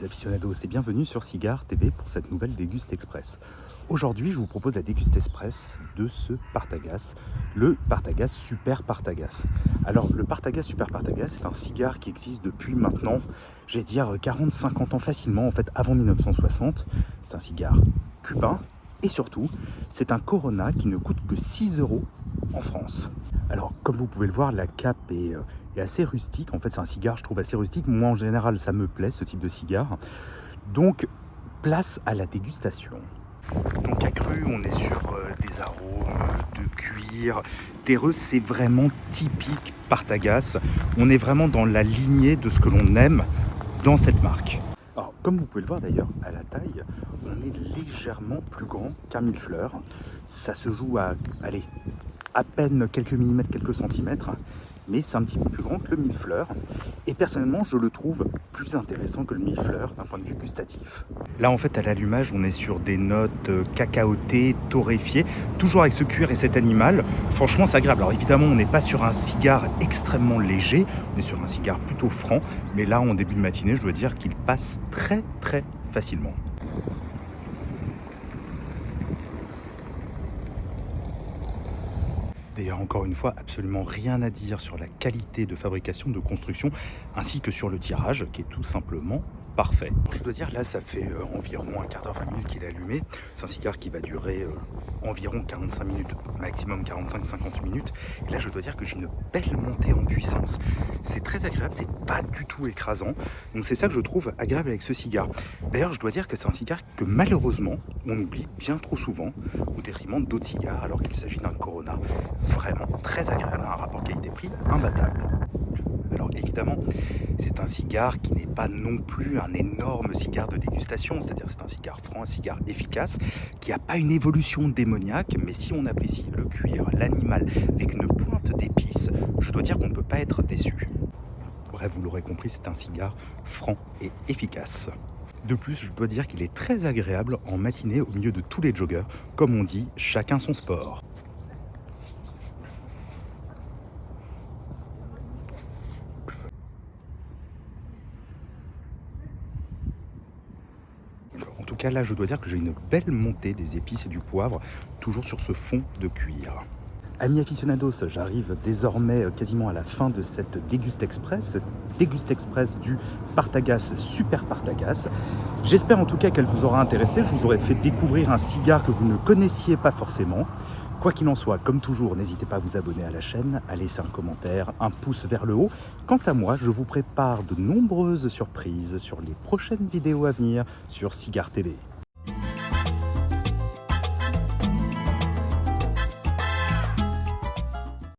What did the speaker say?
aficionados et bienvenue sur Cigare TV pour cette nouvelle Déguste Express. Aujourd'hui, je vous propose la Déguste Express de ce Partagas, le Partagas Super Partagas. Alors, le Partagas Super Partagas, c'est un cigare qui existe depuis maintenant, j'ai dire 40-50 ans facilement, en fait avant 1960. C'est un cigare cubain et surtout, c'est un Corona qui ne coûte que 6 € en France. Alors, comme vous pouvez le voir, la cape est assez rustique. En fait, c'est un cigare, je trouve, assez rustique. Moi, en général, ça me plaît, ce type de cigare. Donc, place à la dégustation. Donc, à cru, on est sur des arômes de cuir terreux. C'est vraiment typique Partagas. On est vraiment dans la lignée de ce que l'on aime dans cette marque. Alors, comme vous pouvez le voir d'ailleurs, à la taille, on est légèrement plus grand qu'un millefleur. Ça se joue à, allez, à peine quelques millimètres, quelques centimètres, mais c'est un petit peu plus grand que le millefleur. Et personnellement, je le trouve plus intéressant que le millefleur d'un point de vue gustatif. Là, en fait, à l'allumage, on est sur des notes cacaotées, torréfiées, toujours avec ce cuir et cet animal. Franchement, c'est agréable. Alors évidemment, on n'est pas sur un cigare extrêmement léger, on est sur un cigare plutôt franc, mais là, en début de matinée, je dois dire qu'il passe très facilement. D'ailleurs, encore une fois, absolument rien à dire sur la qualité de fabrication, de construction, ainsi que sur le tirage, qui est tout simplement parfait. Je dois dire, là, ça fait environ un quart d'heure, 20 minutes qu'il est allumé. C'est un cigare qui va durer environ 45 minutes, maximum 45-50 minutes. Et là, je dois dire que j'ai une belle montée en puissance. C'est très agréable, c'est pas du tout écrasant. Donc c'est ça que je trouve agréable avec ce cigare. D'ailleurs, je dois dire que c'est un cigare que malheureusement, on oublie bien trop souvent, au détriment d'autres cigares, alors qu'il s'agit d'un Corona. Vraiment très agréable, un rapport qualité-prix imbattable. Alors évidemment, c'est un cigare qui n'est pas non plus un énorme cigare de dégustation, c'est-à-dire c'est un cigare franc, un cigare efficace, qui n'a pas une évolution démoniaque, mais si on apprécie le cuir, l'animal, avec une pointe d'épices, je dois dire qu'on ne peut pas être déçu. Bref, vous l'aurez compris, c'est un cigare franc et efficace. De plus, je dois dire qu'il est très agréable en matinée au milieu de tous les joggers, comme on dit, chacun son sport. En tout cas, là, je dois dire que j'ai une belle montée des épices et du poivre, toujours sur ce fond de cuir. Amis aficionados, j'arrive désormais quasiment à la fin de cette Déguste Express du Partagas Super Partagas. J'espère en tout cas qu'elle vous aura intéressé, je vous aurai fait découvrir un cigare que vous ne connaissiez pas forcément. Quoi qu'il en soit, comme toujours, n'hésitez pas à vous abonner à la chaîne, à laisser un commentaire, un pouce vers le haut. Quant à moi, je vous prépare de nombreuses surprises sur les prochaines vidéos à venir sur Cigare TV.